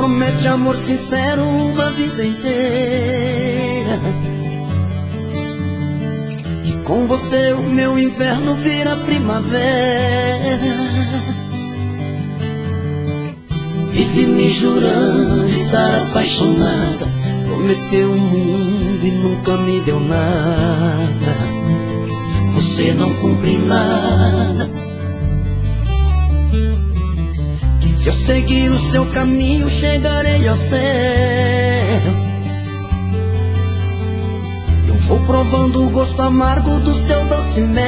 promete amor sincero uma vida inteira. Que com você o meu inverno vira primavera. Vive me jurando estar apaixonada, prometeu o mundo e nunca me deu nada. Você não cumpre nada. Que se eu seguir o seu caminho chegarei ao céu. Eu vou provando o gosto amargo do seu doce mel.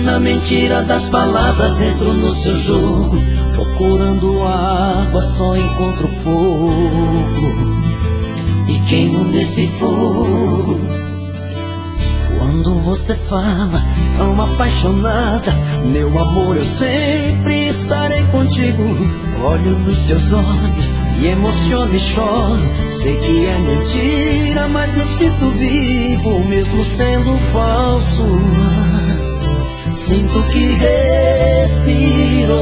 Na mentira das palavras entro no seu jogo, procurando água só encontro fogo. E queimo nesse fogo. Quando você fala tão apaixonada, meu amor, eu sempre estarei contigo. Olho nos seus olhos, me emociono e choro. Sei que é mentira, mas me sinto vivo, mesmo sendo falso. Sinto que respiro.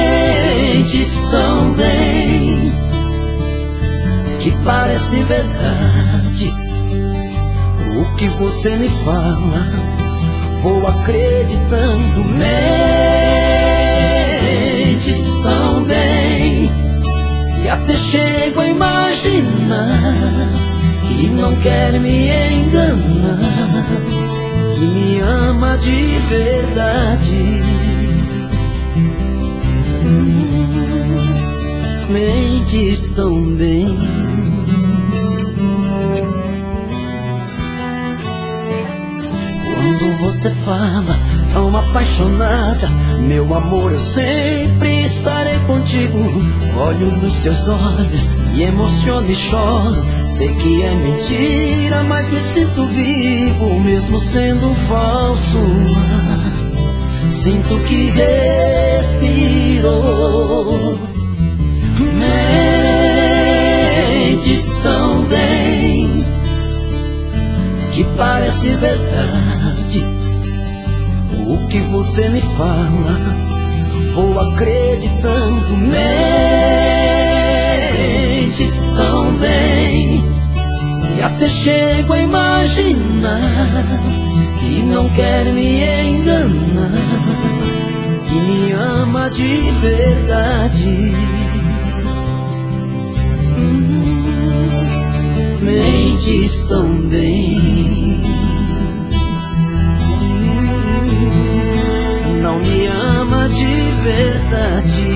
Mentes tão bem que parece verdade. O que você me fala, vou acreditando. Mentes tão bem e até chego a imaginar que não quer me enganar, que me ama de verdade. Mentes tão bem. Quando você fala tão apaixonada, meu amor, eu sempre estarei contigo. Olho nos seus olhos, me emociono e choro. Sei que é mentira, mas me sinto vivo, mesmo sendo falso. Sinto que respiro. Mentes tão bem que parece verdade. O que você me fala, vou acreditando. Mentes tão bem e até chego a imaginar que não quer me enganar, que me ama de verdade. Mentes tão bem. Não me ama de verdade.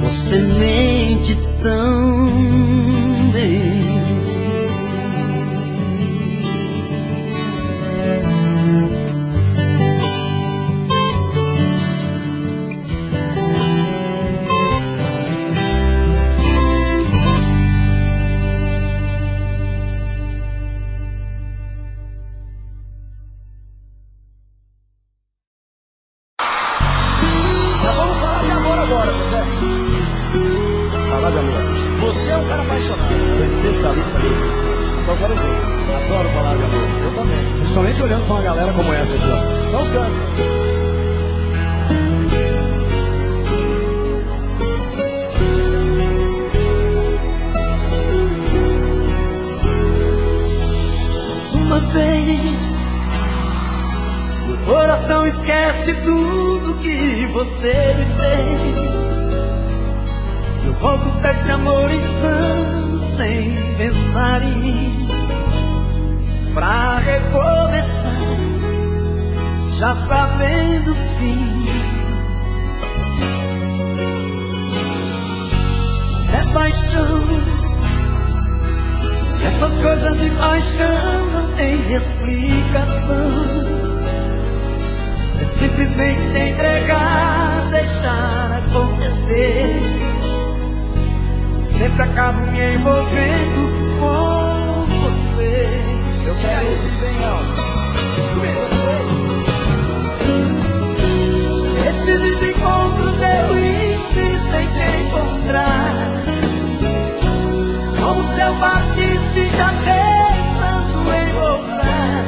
Você mente tão bem. Você é um cara apaixonado. Sou especialista nisso. Então quero ver. Adoro falar de amor. Eu também. Principalmente olhando pra uma galera como essa aqui, ó. Então canta. Uma vez meu coração esquece tudo que você me fez. Eu volto pra esse amor insano sem pensar em mim, pra recomeçar, já sabendo o fim. É paixão, essas coisas de paixão não tem explicação. É simplesmente se entregar, deixar acontecer. Sempre acabo me envolvendo com você. Eu quero ir bem alto. Esses desencontros eu insisto em te encontrar, como se eu partisse já pensando em voltar.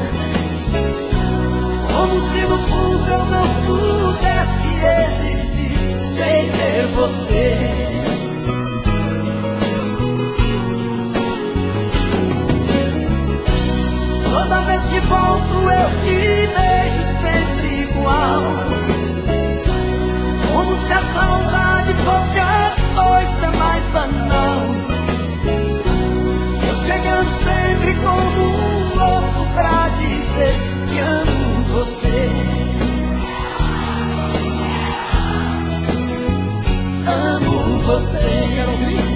Toda vez que volto eu te vejo sempre igual, como se a saudade fosse a coisa mais banal. Eu chegando sempre como um louco pra dizer que amo você. Amo você. Quero ouvir.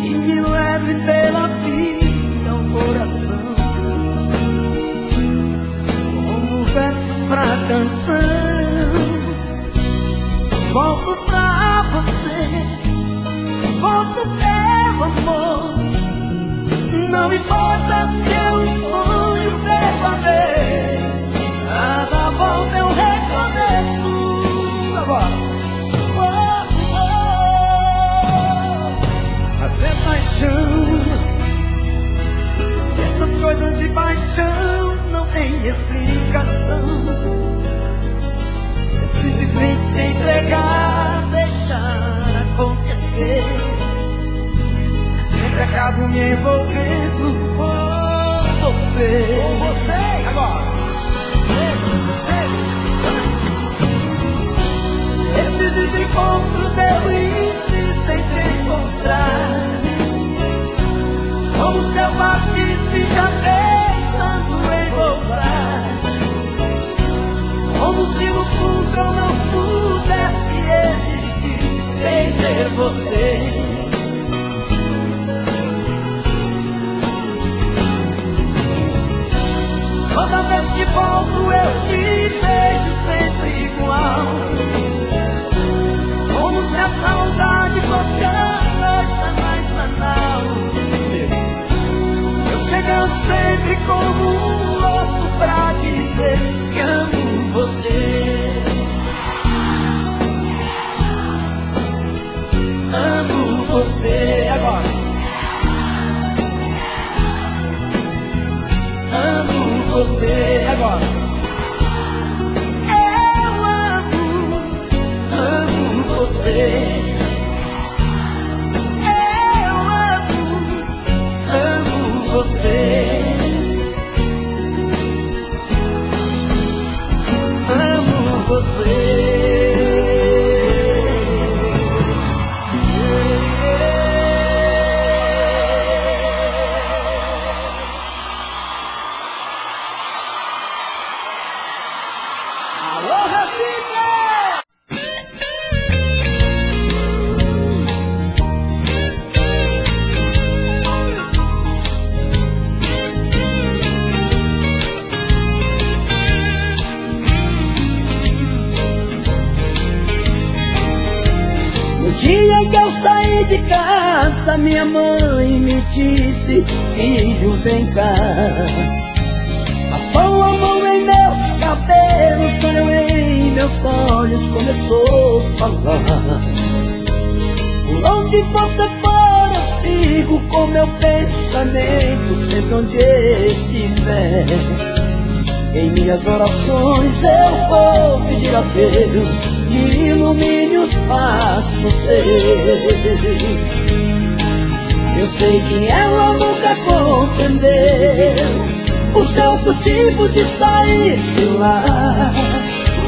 E me leve pela vida ao coração, como verso pra canção. Volto pra você, volto pelo amor. Não importa se é um sonho verdadeiro, cada volta é um recomeço. Agora mas é paixão, essas coisas de paixão não tem explicação. É simplesmente se entregar, deixar acontecer. Sempre acabo me envolvendo com você. Com você, agora. Esses desencontros eu insisto em te encontrar, como se eu partisse já pensando em voltar, como se no fundo eu não pudesse existir sem ter você. Toda vez que volto eu te vejo sempre igual, como se a saudade fosse a coisa mais banal. Eu chegando sempre como um louco pra dizer que amo você. Amo você. Agora amo você. Agora eu amo você. Eu amo você. Amo você. Alô, Recife! No dia em que eu saí de casa, minha mãe me disse: filho, vem cá. Passou a mão em meus cabelos, olhou em meus olhos, começou a falar: por onde você for eu sigo com meu pensamento, sempre onde estiver. Em minhas orações eu vou pedir a Deus que ilumine os passos seus. Eu sei que ela nunca compreendeu os teus motivos de sair de lá,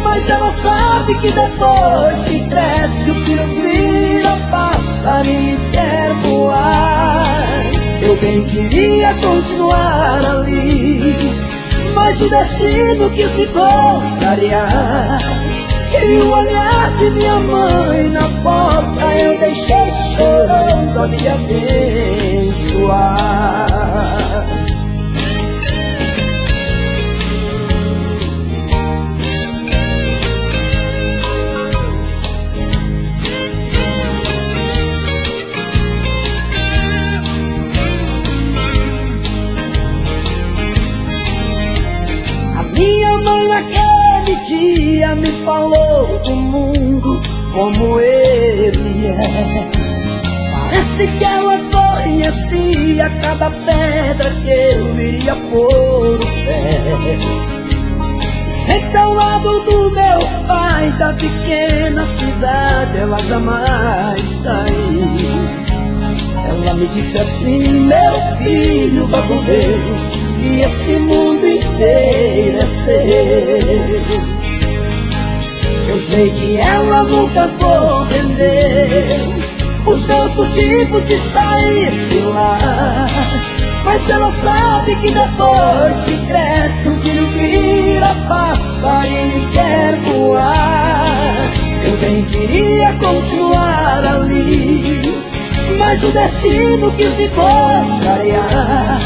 mas ela sabe que depois que cresce o filho vira passarinho e quer voar. Eu bem queria continuar ali, mas o destino quis me contrariar. E o olhar de minha mãe na porta eu deixei chorando a me abençoar. A minha mãe naquele dia me falou do mundo como ele é. Parece que ela conhecia cada pedra que eu iria pôr o pé. Sempre ao lado do meu pai, da pequena cidade ela jamais saiu. Ela me disse assim: meu filho, vá com Deus, e esse mundo inteiro é seu. Eu sei que ela nunca compreendeu os meus motivos de sair de lá, mas ela sabe que depois que cresce um filho vira passarinho e quer voar. Eu bem queria continuar ali, mas o destino quis me contrariar.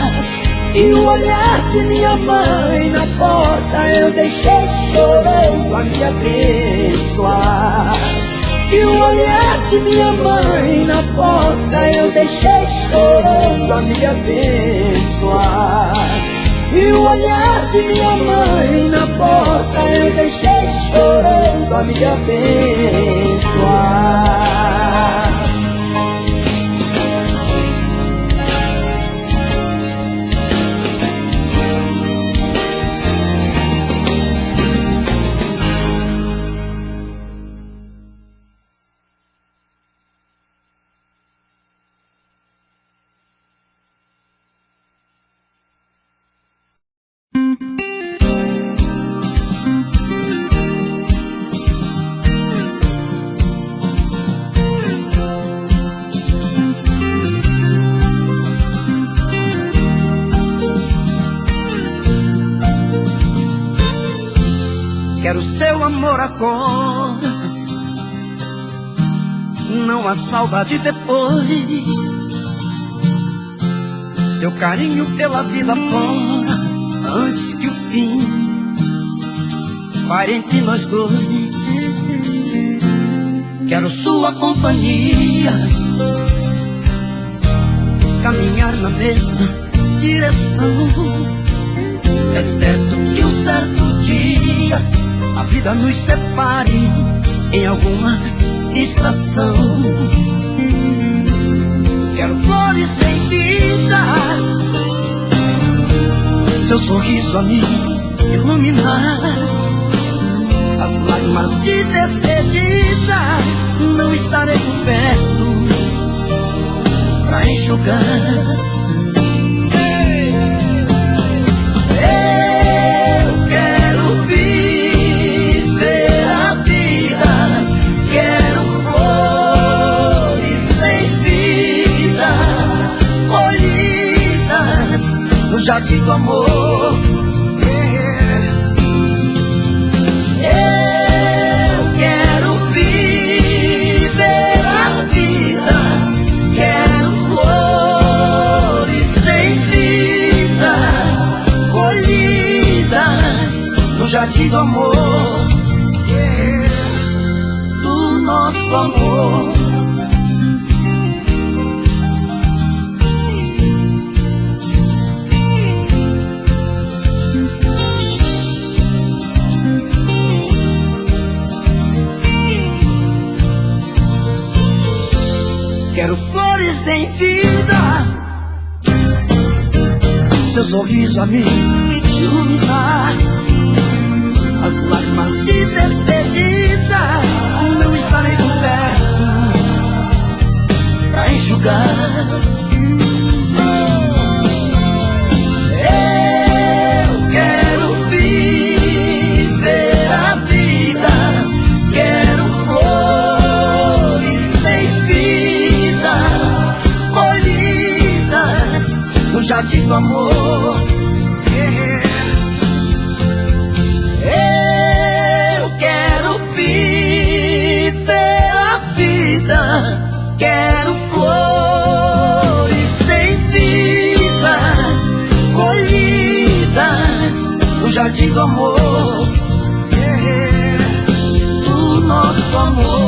E o olhar de minha mãe na porta eu deixei chorando a me abençoar. E o olhar de minha mãe na porta eu deixei chorando a me abençoar. E o olhar de minha mãe na porta eu deixei chorando a me abençoar. Quero seu amor agora, não há saudade depois. Seu carinho pela vida fora, antes que o fim pare entre nós dois. Quero sua companhia, caminhar na mesma direção. É certo que um certo dia a vida nos separe em alguma estação. Quero flores sem vida, seu sorriso a me iluminar. As lágrimas de despedida não estarei por perto pra enxugar. No jardim do amor, eu quero viver a vida. Quero flores sem vida, colhidas no jardim do amor, do nosso amor. Quero flores em vida, seu sorriso a me iluminar. As lágrimas de despedida não estarei por perto pra enxugar. Eu quero viver a vida. Quero flores sem vida, colhidas no jardim do amor. Eu quero viver a vida. Quero flores sem vida, colhidas no jardim do amor, do nosso amor.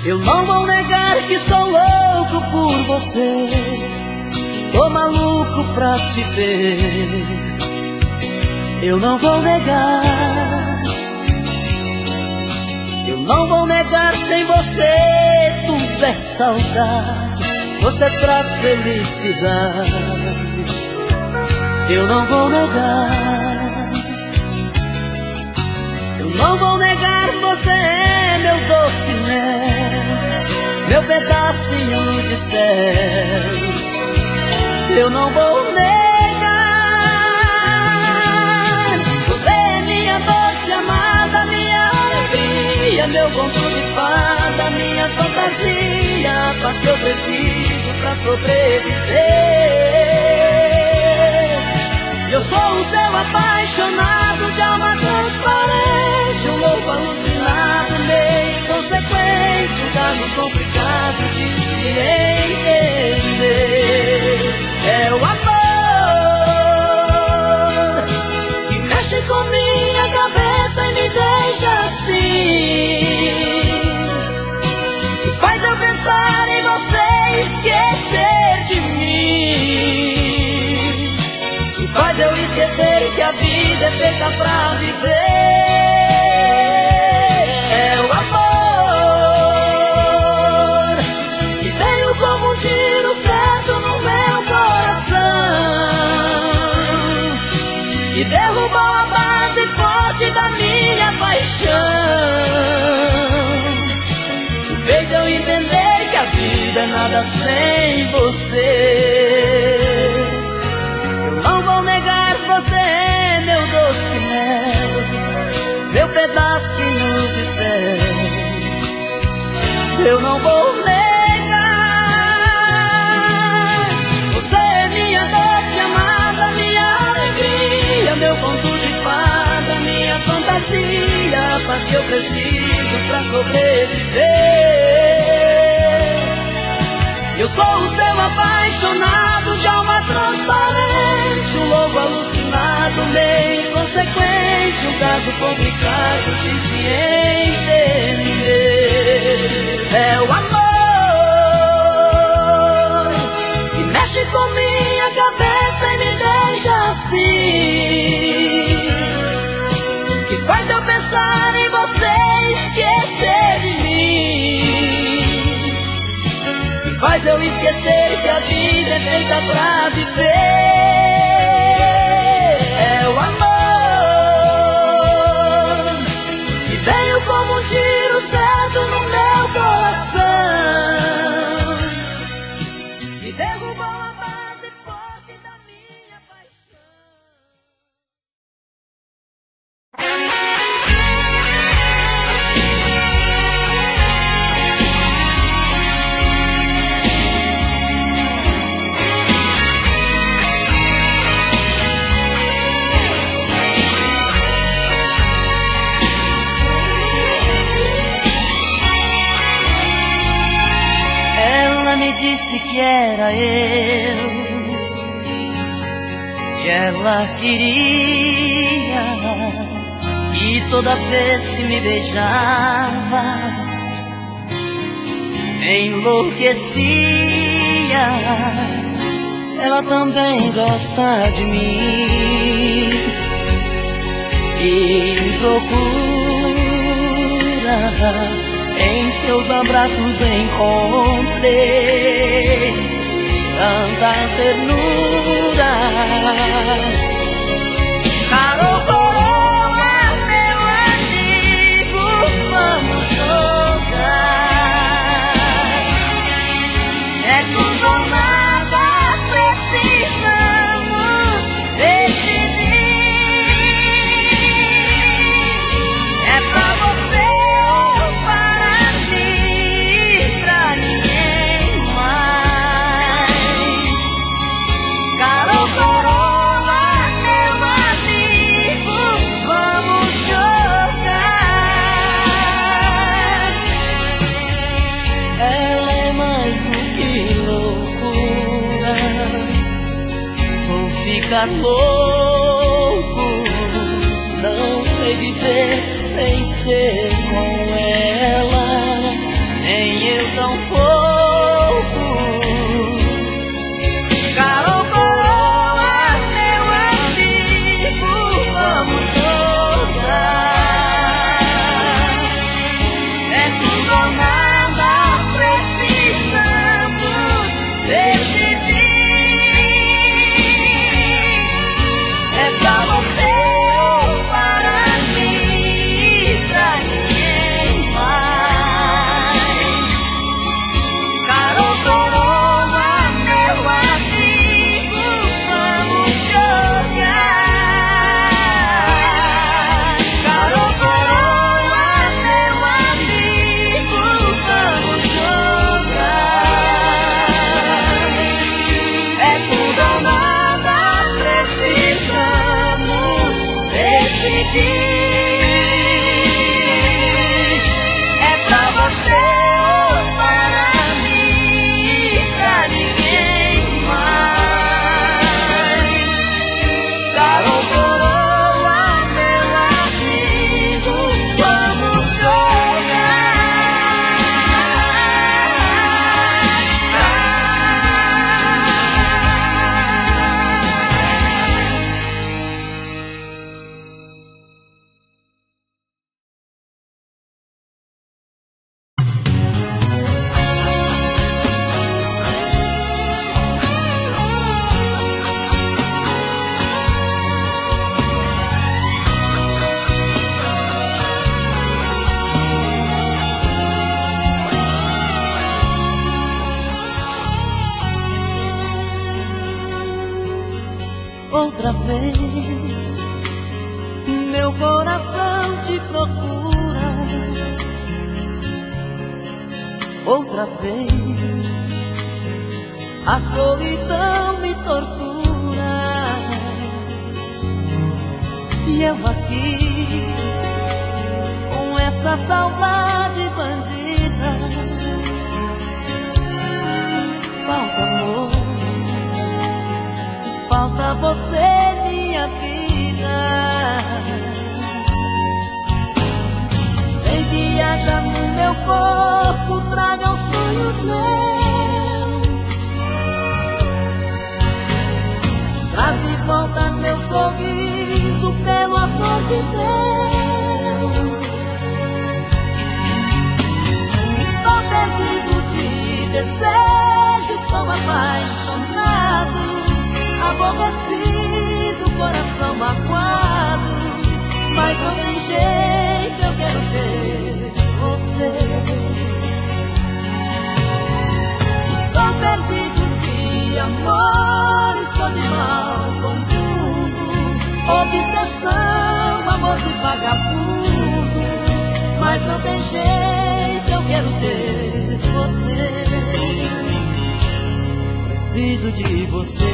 Eu não vou negar que sou louco por você, tô maluco pra te ver. Eu não vou negar, eu não vou negar, sem você tudo é saudade, você traz felicidade. Eu não vou negar, eu não vou negar, você é meu doce mel, meu pedacinho de céu. Eu não vou negar, você é minha doce amada, minha alegria, meu conto de fada, minha fantasia, a paz que eu preciso pra sobreviver. Eu sou o seu apaixonado, de alma transparente, um louco alucinado, meio inconsequente, um caso complicado de se entender. É o amor que mexe com minha cabeça e me deixa assim, que faz eu pensar em você e esquecer de mim, que faz eu esquecer que a vida é feita pra viver. É o amor que veio como um tiro certo no meu coração, que derrubou a base forte da minha paixão, que fez eu entender que a vida é nada sem você. Eu não vou negar, você é meu doce mel, meu pedacinho de céu. Eu não vou negar, você é minha doce amada, minha alegria, meu conto de fada, minha fantasia, a paz que eu preciso pra sobreviver. Eu sou o seu apaixonado, de alma transparente, um louco alucinado, meio inconsequente, um caso complicado de se entender. É o amor que mexe com minha cabeça e me deixa assim, que faz eu pensar em você e esquecer de mim, que faz eu esquecer que a vida é feita pra viver. É o amor que veio como um tiro certo no meu coração, que derrubou a base forte da minha paixão. Ela me disse que era eu, que ela queria, e toda vez que me beijava enlouquecia. Ela também gosta de mim e me procura. Em seus abraços encontrei tanta ternura. Carol Coroa, meu amigo, vamos jogar. É tudo ou nada, precisamos decidir. É pra você ou para mim, pra ninguém mais. Carol Coroa, meu amigo, vamos jogar. Ela é mais do que loucura, vou ficar louco, não sei viver sem ser com ela, nem outra vez, meu coração te procura. Outra vez, a solidão me tortura. E eu aqui, com essa saudade bandida. Falta amor, falta você, minha vida. Vem, viaja no meu corpo, traga os sonhos meus. Traz de volta meu sorriso, pelo amor de Deus. Estou perdido de desejo, estou apaixonado, aborrecido, coração magoado, mas não tem jeito, eu quero ter você. Estou perdido de amor, estou de mal com tudo, obsessão, amor de vagabundo, mas não tem jeito, eu quero ter você. Preciso de você.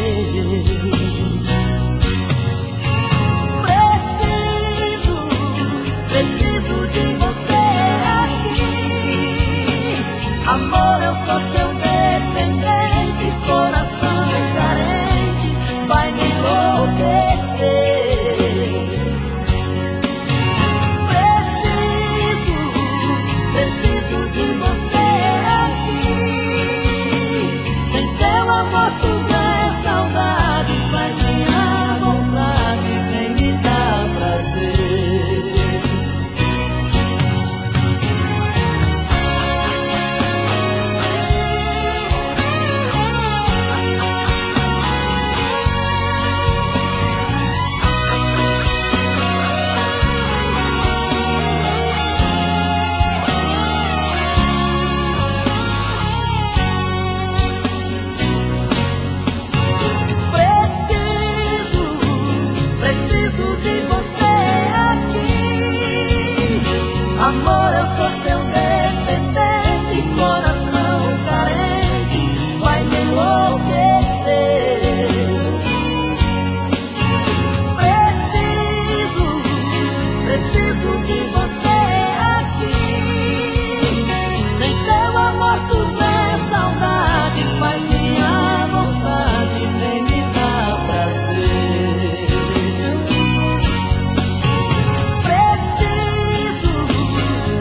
Preciso de você aqui. Amor, eu sou seu dependente, coração carente, vai me enlouquecer. Preciso de você aqui. Sem seu amor tudo é saudade, faz minha vontade, vem me dar prazer. Preciso de você aqui. Amor, eu sou seu dependente, coração carente, vai me enlouquecer. Preciso de você aqui. Sem seu amor tudo é saudade, faz minha vontade, vem me dar prazer.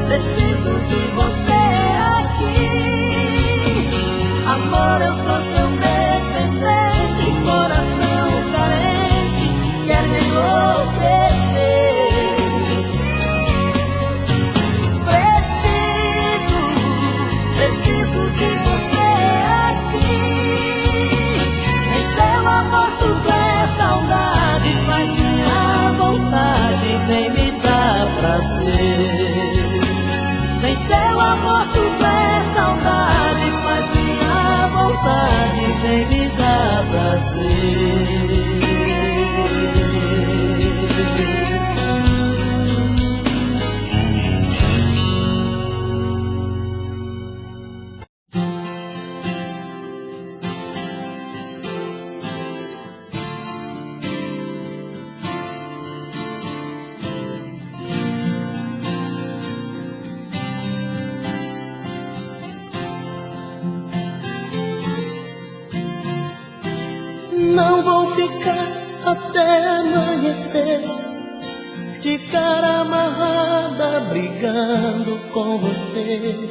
Preciso de você aqui. Amor, eu sou seu dependente, coração carente, quer me enlouquecer. Preciso de você aqui. Sem seu amor tudo é saudade, faz minha vontade, vem me dar prazer. Sem seu amor tudo é saudade, faz minha vontade, vem me dar prazer. Não vou ficar até amanhecer de cara amarrada, brigando com você.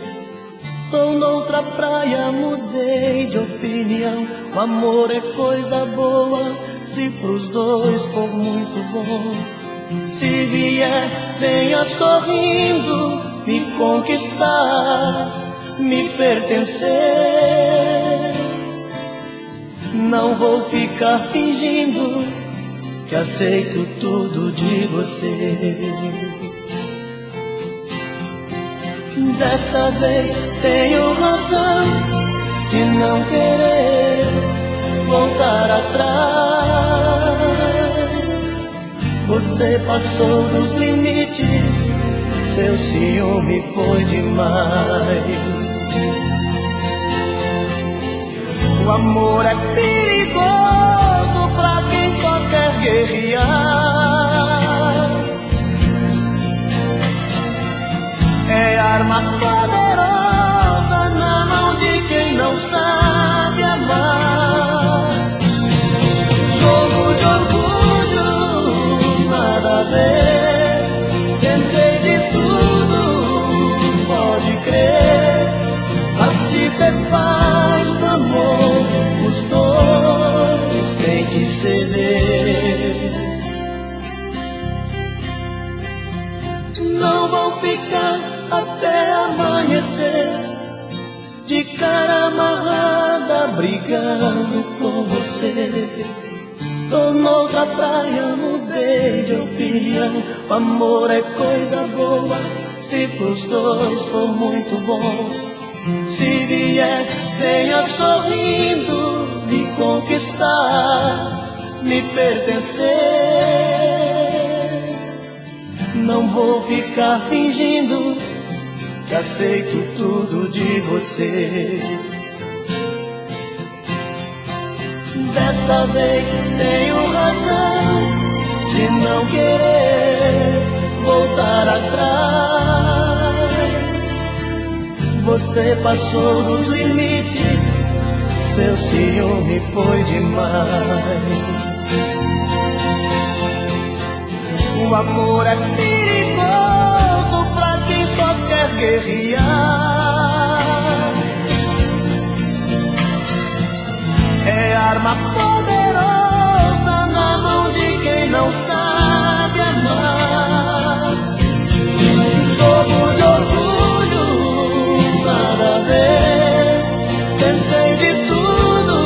Tô noutra praia, mudei de opinião. O amor é coisa boa, se pros dois for muito bom. Se vier, venha sorrindo, me conquistar, me pertencer. Não vou ficar fingindo que aceito tudo de você. Dessa vez tenho razão de não querer voltar atrás. Você passou dos limites, seu ciúme foi demais. O amor é perigoso pra quem só quer guerrear. É arma poderosa na mão de quem não sabe amar. Jogo de orgulho, nada a ver. Tentei de tudo, pode crer. Pra se ter paz no amor, os dois têm que ceder. Não vou ficar até amanhecer de cara amarrada brigando com você. Tô noutra praia, mudei de opinião. O amor é coisa boa, se pros dois for muito bom. Se vier, venha sorrindo me conquistar, me pertencer. Não vou ficar fingindo que aceito tudo de você. Dessa vez tenho razão de não querer voltar atrás. Você passou dos limites, seu ciúme foi demais. O amor é perigoso pra quem só quer guerrear. É arma poderosa na mão de quem não sabe amar. Jogo de orgulho, nada a ver. Tentei de tudo,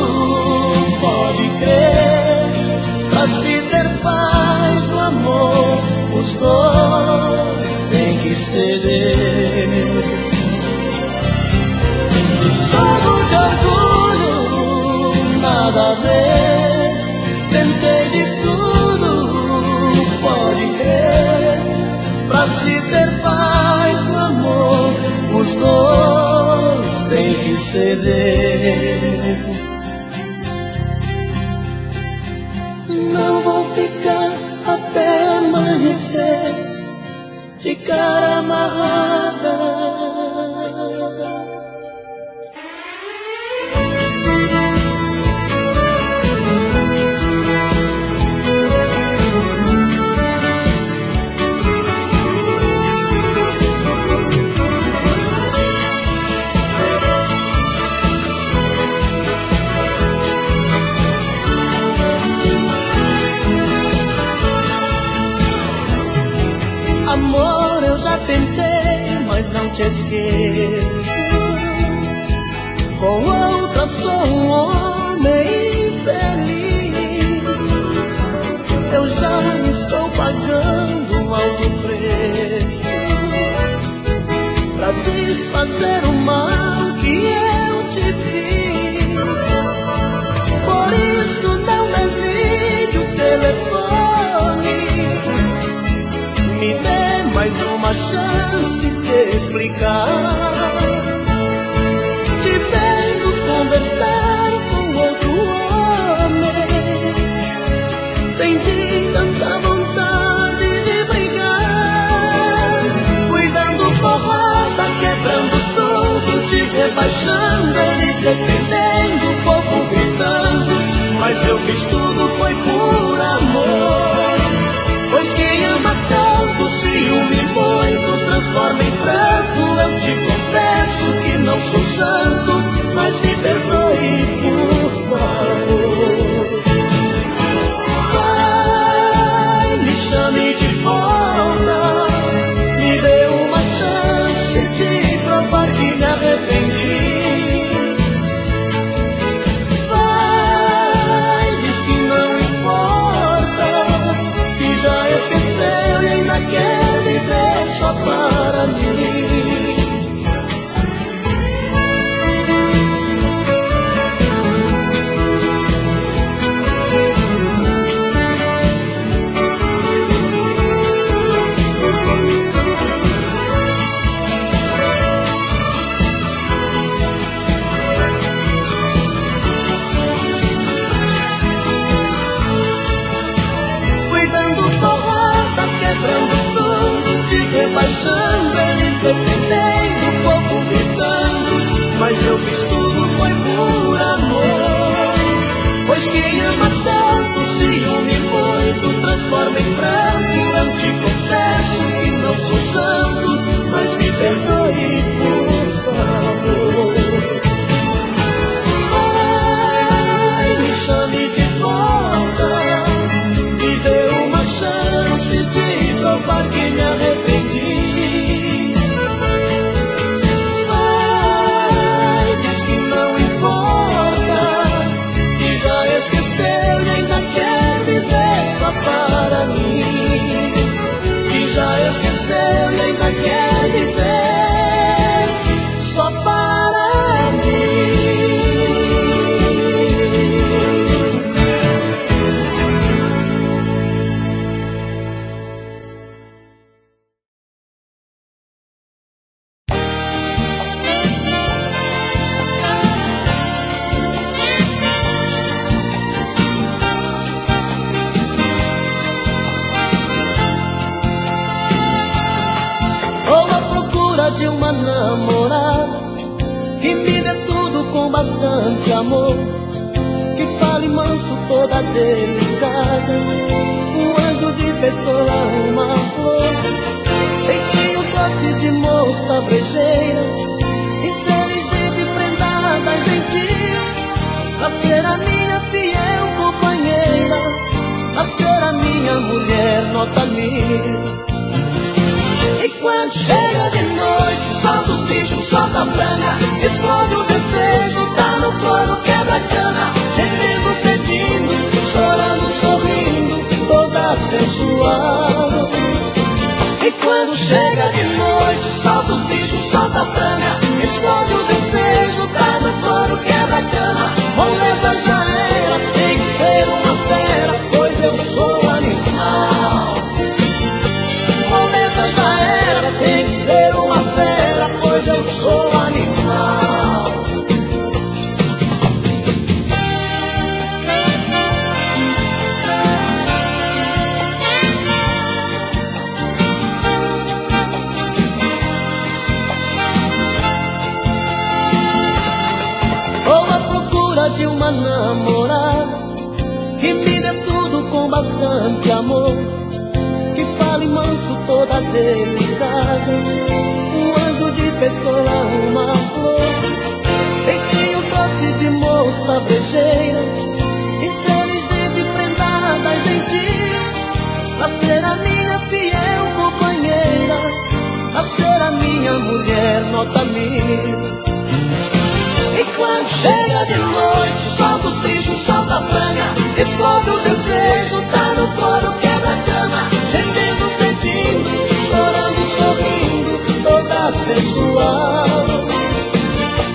pode crer. Pra se ter paz no amor, os dois têm que ceder. Jogo de orgulho, nada a ver. Tentei de tudo, pode crer. Pra se ter paz no amor, os dois têm que ceder. Não vou ficar até amanhecer de cara amarrada. Amor, eu já tentei, mas não te esqueço. Com outra sou um homem infeliz. Eu já estou pagando um alto preço pra desfazer o mal que eu te fiz. Por isso não desligue o telefone. Me dê mais uma chance de explicar. Te vendo conversar com outro homem, senti tanta vontade de brigar. Fui dando porrada, quebrando tudo, te rebaixando, ele defendendo, o povo gritando. Mas eu fiz tudo, foi por amor. Pois quem ama tanto, ciúme muito, transforma em pranto. Eu te confesso que não sou santo, mas me perdoe, por favor. Vai, me chame de volta, me dê uma chance de provar que me arrependi. Vai, diz que de uma namorada que me dê tudo com bastante amor, que fale manso, toda delicada, um anjo de pessoa, uma flor, feitinho doce de moça brejeira, inteligente, prendada, gentil, pra ser a minha fiel companheira, pra ser a minha mulher nota 1000. E quando chega de noite, solta os bichos, solta a franga, explode o desejo, tá no couro, quebra a cana, gemendo, pedindo, chorando, sorrindo, toda sensual. E quando chega de noite, solta os bichos, solta a franga, explode o desejo, tá no couro, quebra a cana, moleza já era, tem que ser uma fera, pois eu sou animal. Moleza já era, tem que ser uma fera, pois eu sou animal. Vou à procura de uma namorada que me dê tudo com bastante amor, que fale manso, toda delicada, um anjo de pessoa, uma flor, feitinho doce de moça brejeira, inteligente, prendada, gentil, pra ser a minha fiel companheira, pra ser a minha mulher nota 1000. E quando chega de noite, solta os bichos, solta a franga, explode o desejo, tá no couro, quebra a cama, gemendo, pedindo, chorando, sorrindo, toda sensual.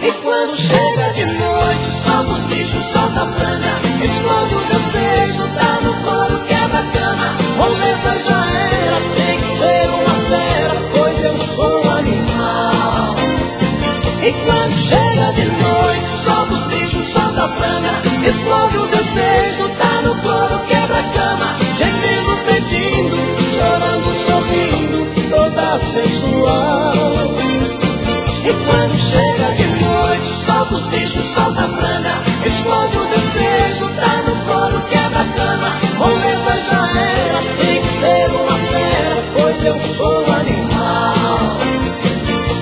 E quando chega de noite, solta os bichos, solta a franga, explode o desejo, tá no couro, quebra a cama, moleza já era, tem que ser uma fera, pois eu sou animal. E quando chega de noite, solta os bichos, solta a franga, explode o desejo, tá no couro, quebra a cama, gemendo, pedindo, chorando, sorrindo, toda sensual. E quando chega de noite, solta os bichos, solta a franga, explode o desejo, tá no couro, quebra a cama, moleza já era, tem que ser uma fera, pois eu sou animal.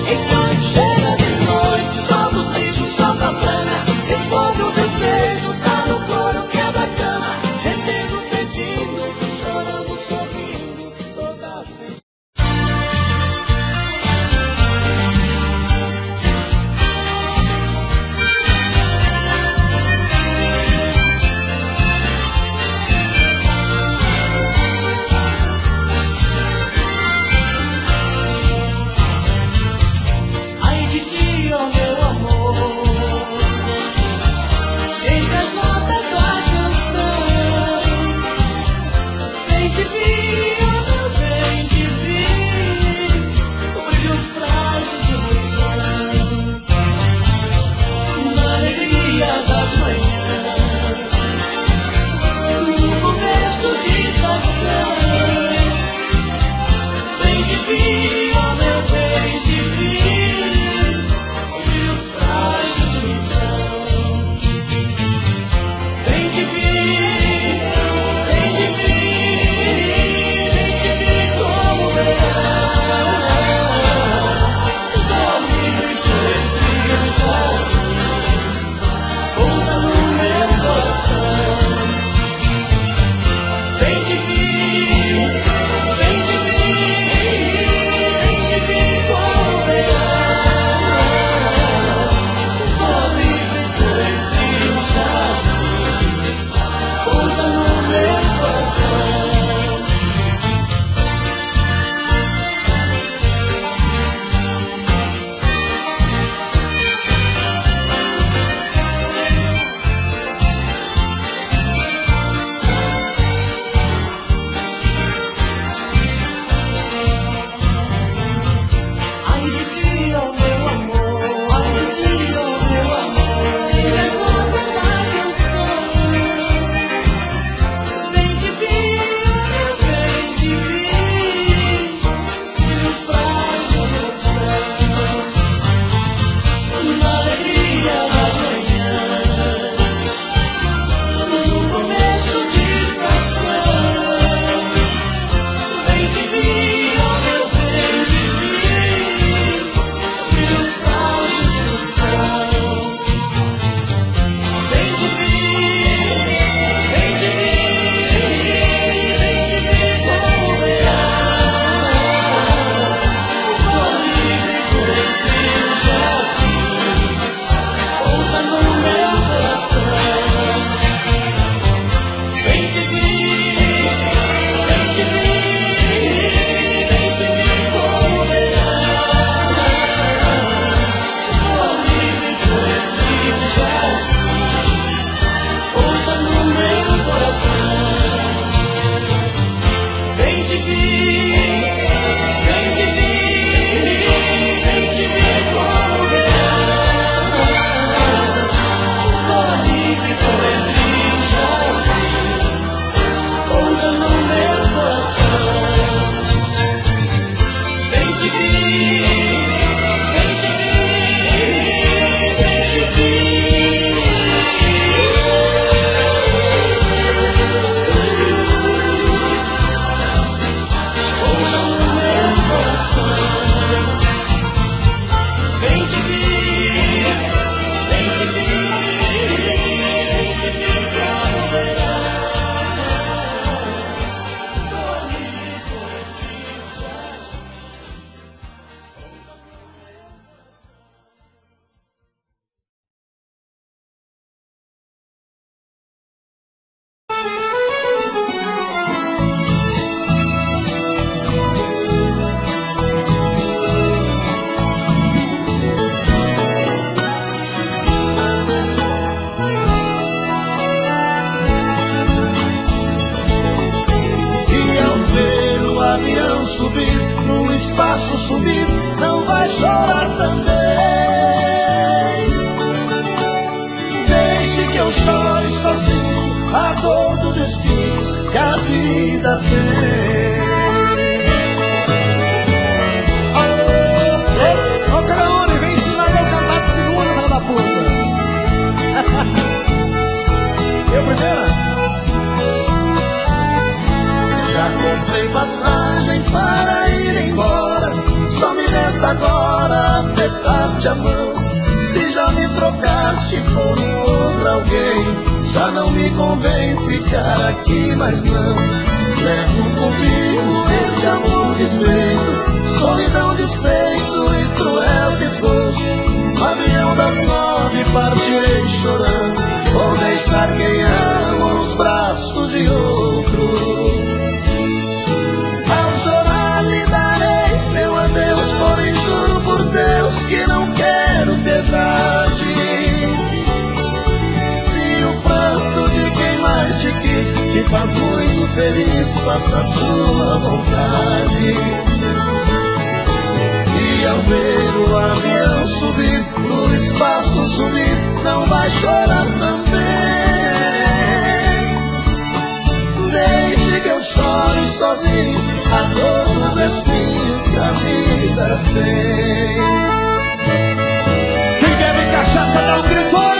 E quando chega de noite, solta os bichos, solta a franga, explode o desejo, tá no couro, quebra a cama, gemendo, pedindo, chorando, sorrindo, toda sensual. a dor dos espinhos que a vida tem. Ô, Caraone, vem ensinar eu a cantar de segunda, filha da puta. Eu primeira? Já comprei passagem para ir embora, só me resta agora apertar-te a mão. Se já me trocaste por um outro alguém, já não me convém ficar aqui, mas não. Levo comigo esse amor desfeito, solidão, despeito e cruel desgosto. No avião das 9 partirei chorando, vou deixar quem amo nos braços de outro. Ao chorar lhe darei meu adeus, porém juro por Deus que não quero piedade. Se o pranto de quem mais te quis te faz muito feliz, faça a sua vontade. E ao ver o avião subir, no espaço sumir, não vai chorar também. Deixe que eu chore sozinho a dor dos espinhos que a vida tem. Quem bebe cachaça dá um grito aí.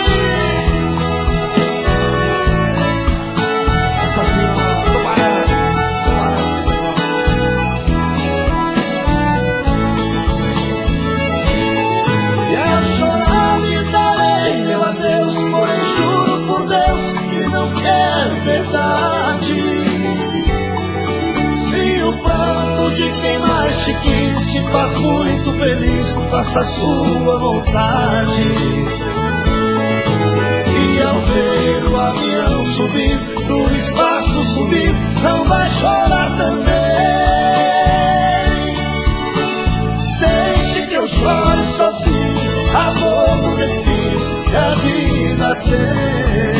Nossa Senhora, tubarão, E ao chorar lhe darei meu adeus, porém juro por Deus que não quero verdade. Se o pranto de quem mais te quis te faz muito feliz, faça a sua vontade. E ao ver o avião subir, no espaço subir, não vai chorar também. Deixe que eu chore sozinho a dor dos espinhos que a vida tem.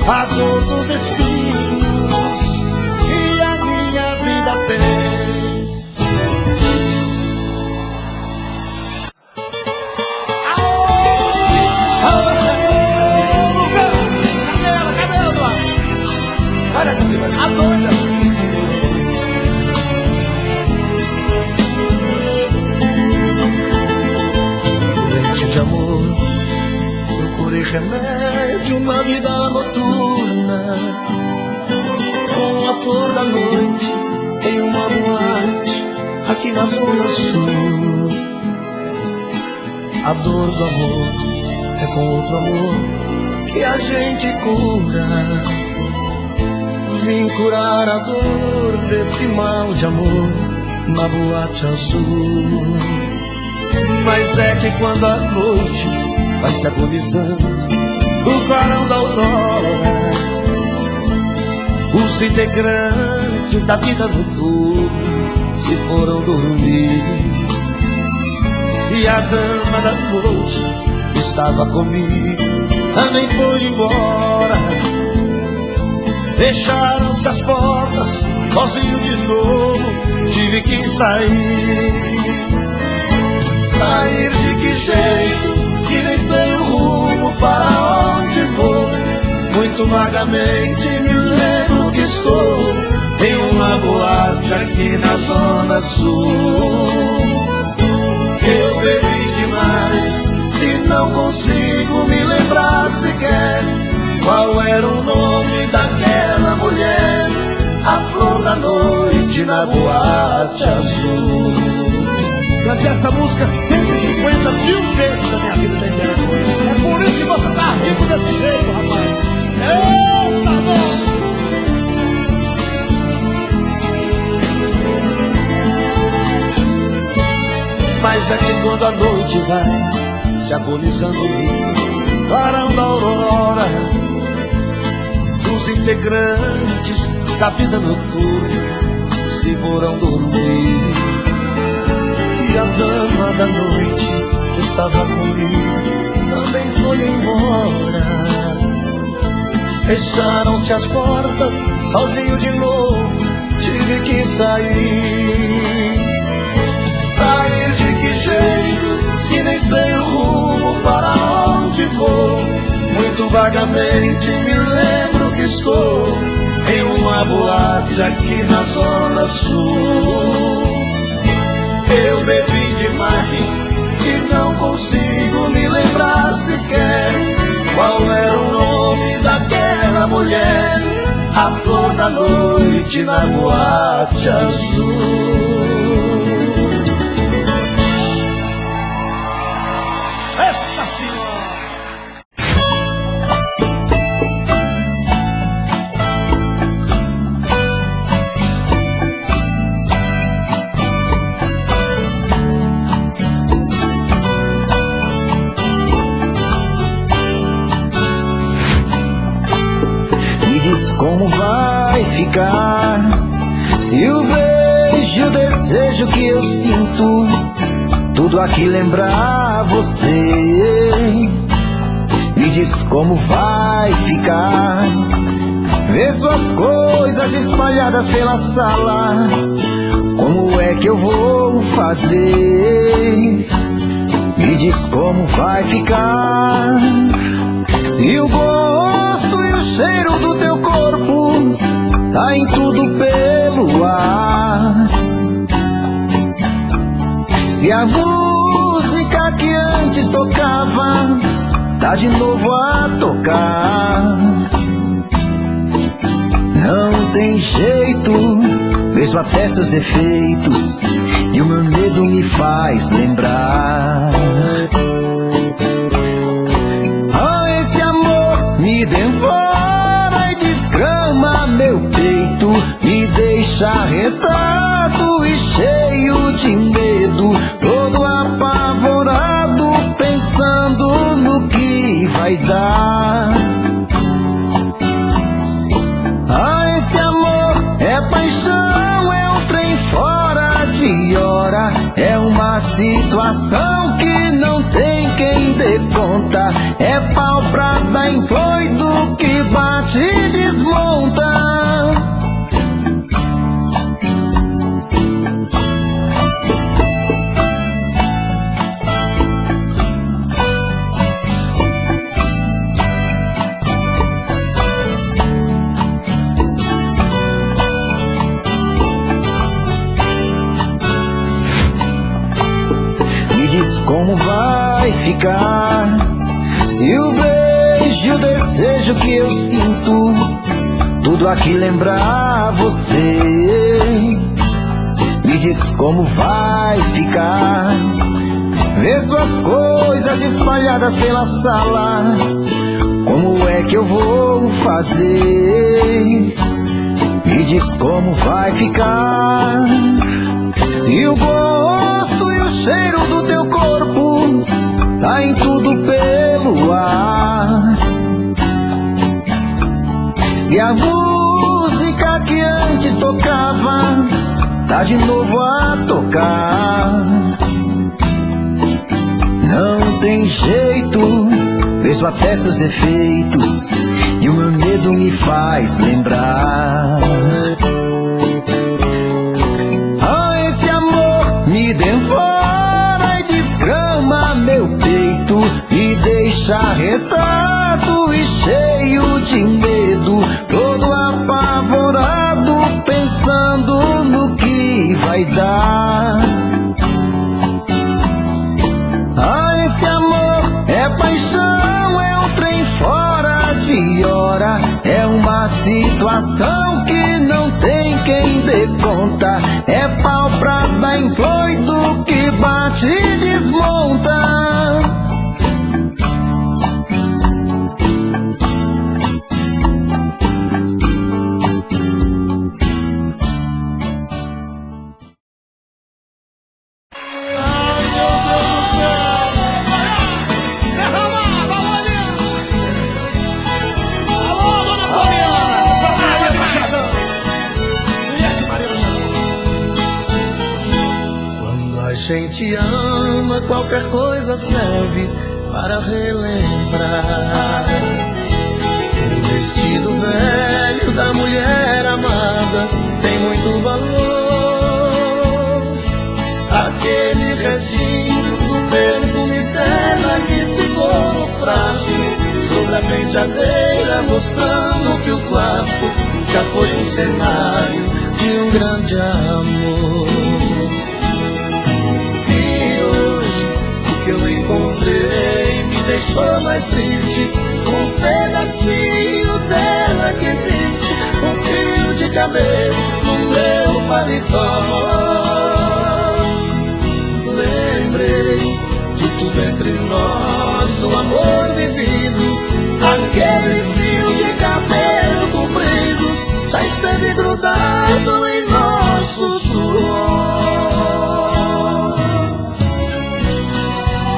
A dor dos espinhos que a minha vida tem. cadê ela, Eduardo? Olha essa prima, A doida. doente de amor, procurei remédio na vida noturna, com a flor da noite em uma boate aqui na zona sul. A dor do amor é com outro amor que a gente cura. Vim curar a dor desse mal de amor na boate azul. Mas é que quando a noite vai se agonizando no clarão da aurora, os integrantes da vida noturna se foram dormir. E a dama da noite que estava comigo também foi embora. Fecharam-se as portas, sozinho de novo tive que sair. Sair de que jeito, se nem sei o rumo para onde vou. Muito vagamente me lembro que estou em uma boate aqui na zona sul. Eu bebi demais e não consigo me lembrar sequer qual era o nome daquela mulher, a flor da noite na boate azul. Cantei essa música 150 mil vezes na minha vida inteira. É por isso que você tá rico desse jeito, rapaz. Eita, mano! Mas é que quando a noite vai se agonizando no clarão da aurora, os integrantes da vida noturna se foram dormir. E a dama da noite que estava comigo também foi embora. Fecharam-se as portas, sozinho de novo tive que sair. Sair de que jeito, se nem sei o rumo para onde vou. Muito vagamente me lembro estou em uma boate aqui na Zona Sul. Eu bebi demais e não consigo me lembrar sequer qual era o nome daquela mulher, a flor da noite na boate azul. Essa senhora! Como vai ficar se o beijo, o desejo que eu sinto, tudo aqui lembrar você? Me diz como vai ficar ver suas coisas espalhadas pela sala. Como é que eu vou fazer? Me diz como vai ficar se o gosto e o cheiro do teu corpo tá em tudo pelo ar. Se a música que antes tocava tá de novo a tocar. Não tem jeito, mesmo até seus defeitos, e o meu medo me faz lembrar. Me devora e desgrama meu peito, me deixa arretado e cheio de medo, todo apavorado, pensando no que vai dar. Ah, esse amor é paixão, é um trem fora de hora, é uma situação que não tem quem dê conta, é pau pra dar em doido que bate e desmonta. Como vai ficar se o beijo, o desejo que eu sinto, tudo aqui lembrar você? Me diz como vai ficar ver suas coisas espalhadas pela sala. Como é que eu vou fazer? Me diz como vai ficar se o gosto e o cheiro do teu corpo tá em tudo pelo ar. Se a música que antes tocava tá de novo a tocar. Não tem jeito, mesmo até seus defeitos, e o meu medo me faz lembrar. Me devora e desgrama meu peito, me deixa arretado e cheio de medo, todo apavorado, pensando no que vai dar. Ah, esse amor é paixão, é um trem fora de hora, é uma situação que não tem quem dê conta, é pau pra dar em doido que bate e desmonta. A gente ama, qualquer coisa serve para relembrar. O vestido velho da mulher amada tem muito valor. Aquele restinho do perfume dela que ficou no frasco sobre a penteadeira, mostrando que o quarto já foi um cenário de um grande amor. E hoje o que eu encontrei me deixou mais triste. Um pedacinho dela que existe, um fio de cabelo no meu paletó. Lembrei de tudo entre nós, do amor vivido. Aquele fio de cabelo comprido já esteve grudado em nosso suor.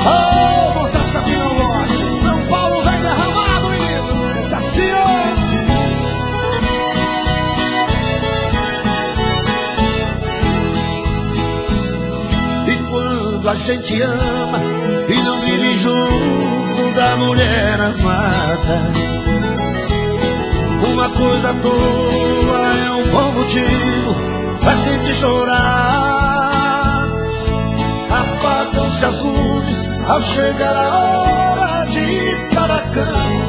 Oh, Montes Capinão Lote, São Paulo vem derramado, menino. Saciou. E quando a gente ama e não vive junto da mulher amada, uma coisa à toa é um bom motivo pra gente chorar. Apagam-se as luzes ao chegar a hora de ir para a cama.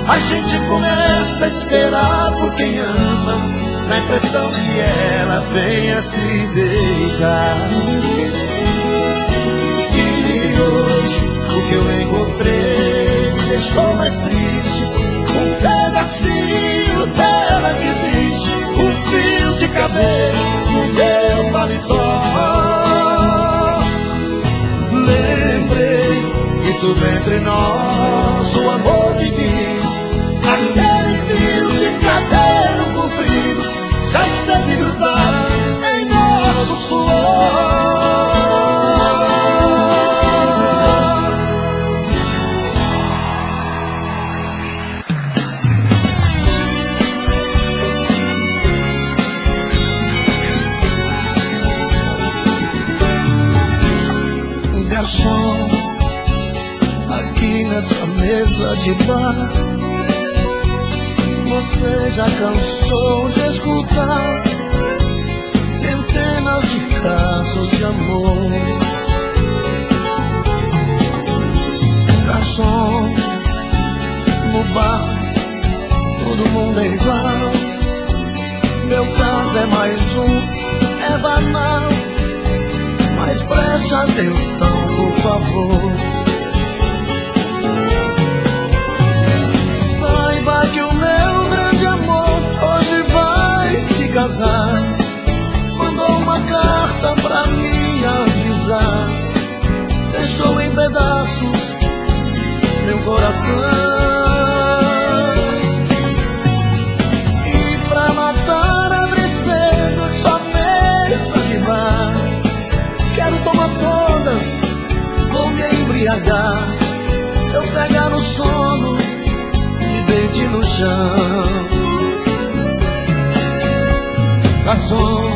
A gente começa a esperar por quem ama, na impressão que ela venha se deitar. E hoje o que eu encontrei me deixou mais triste. Um pedacinho dela que existe, um fio de cabelo no meu paletó. Lembrei que tudo entre nós, o amor vivido. Aquele fio de cabelo comprido já esteve grudado em nosso suor. Garçom, aqui nessa mesa de bar, você já cansou de escutar centenas de casos de amor. Garçom, no bar todo mundo é igual. Meu caso é mais um, é banal. Mas preste atenção, por favor. Saiba que o meu grande amor hoje vai se casar. Mandou uma carta pra me avisar. Deixou em pedaços meu coração. E pra matar a tristeza, só mesa de bar. Quero tomar todas, vou me embriagar. Se eu pegar no sono, me deite no chão. Garçom,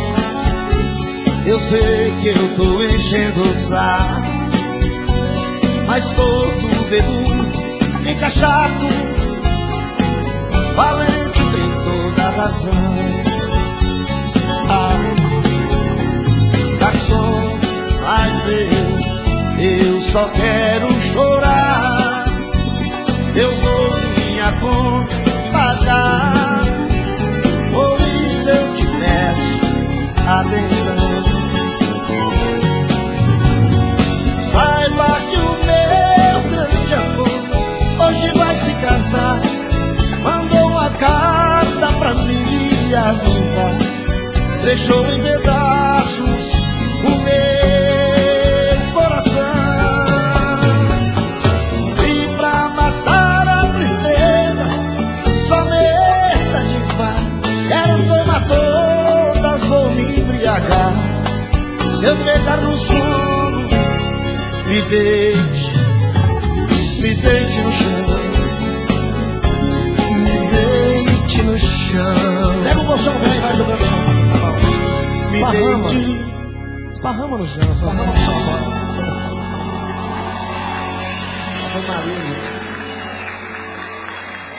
eu sei que eu tô enchendo o saco, mas todo bêbado fica chato. Valente tem toda a razão. Garçom, mas eu só quero chorar. Eu vou minha conta pagar. Por isso eu te peço atenção. Saiba que o meu grande amor hoje vai se casar. Mandou uma carta pra me avisar. Deixou em pedaços o meu coração. E pra matar a tristeza, só mesa de bar. Quero tomar todas, vou me embriagar. Se eu pegar no sono, me deite no chão. Me deite no chão. Pega o colchão, vem, vai jogando no chão. Esparrama no chão, esparrama no chão. Ave Maria.